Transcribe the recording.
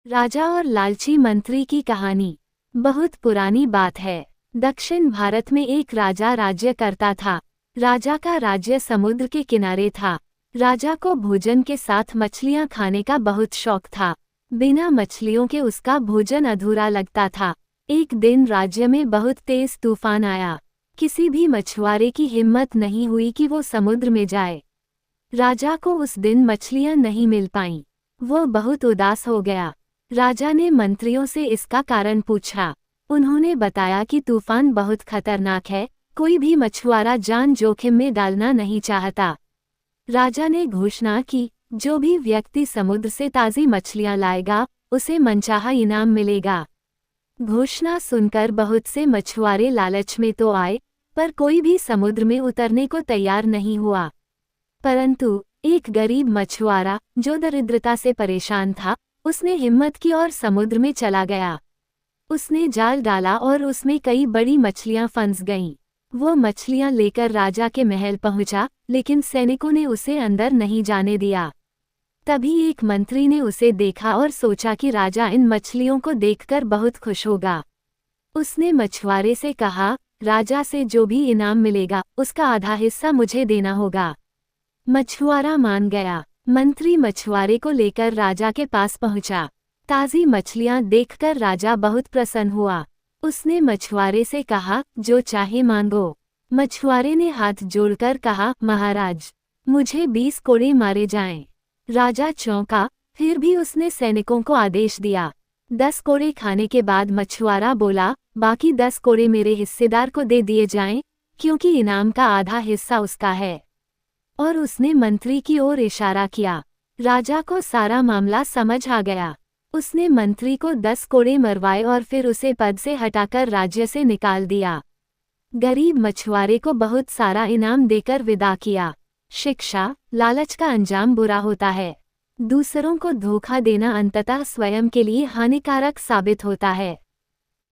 राजा और लालची मंत्री की कहानी बहुत पुरानी बात है। दक्षिण भारत में एक राजा राज्य करता था। राजा का राज्य समुद्र के किनारे था। राजा को भोजन के साथ मछलियां खाने का बहुत शौक था। बिना मछलियों के उसका भोजन अधूरा लगता था। एक दिन राज्य में बहुत तेज तूफान आया। किसी भी मछुआरे की हिम्मत नहीं हुई कि वो समुद्र में जाए। राजा को उस दिन मछलियां नहीं मिल पाईं। वो बहुत उदास हो गया। राजा ने मंत्रियों से इसका कारण पूछा। उन्होंने बताया कि तूफान बहुत खतरनाक है, कोई भी मछुआरा जान जोखिम में डालना नहीं चाहता। राजा ने घोषणा की, जो भी व्यक्ति समुद्र से ताज़ी मछलियां लाएगा, उसे मनचाहा इनाम मिलेगा। घोषणा सुनकर बहुत से मछुआरे लालच में तो आए, पर कोई भी समुद्र में उतरने को तैयार नहीं हुआ। परंतु एक गरीब मछुआरा, जो दरिद्रता से परेशान था, उसने हिम्मत की और समुद्र में चला गया। उसने जाल डाला और उसमें कई बड़ी मछलियां फंस गईं। वो मछलियां लेकर राजा के महल पहुंचा, लेकिन सैनिकों ने उसे अंदर नहीं जाने दिया। तभी एक मंत्री ने उसे देखा और सोचा कि राजा इन मछलियों को देखकर बहुत खुश होगा। उसने मछुआरे से कहा, राजा से जो भी इनाम मिलेगा, उसका आधा हिस्सा मुझे देना होगा। मछुआरा मान गया। मंत्री मछुआरे को लेकर राजा के पास पहुंचा। ताज़ी मछलियां देखकर राजा बहुत प्रसन्न हुआ। उसने मछुआरे से कहा, जो चाहे मांगो। मछुआरे ने हाथ जोड़कर कहा, महाराज, मुझे 20 कोड़े मारे जाएं। राजा चौंका, फिर भी उसने सैनिकों को आदेश दिया। 10 कोड़े खाने के बाद मछुआरा बोला, बाकी 10 कोड़े मेरे हिस्सेदार को दे दिए जाएं, क्योंकि इनाम का आधा हिस्सा उसका है। और उसने मंत्री की ओर इशारा किया। राजा को सारा मामला समझ आ गया। उसने मंत्री को 10 कोड़े मरवाए और फिर उसे पद से हटाकर राज्य से निकाल दिया। गरीब मछुआरे को बहुत सारा इनाम देकर विदा किया। शिक्षा, लालच का अंजाम बुरा होता है। दूसरों को धोखा देना अंततः स्वयं के लिए हानिकारक साबित होता है।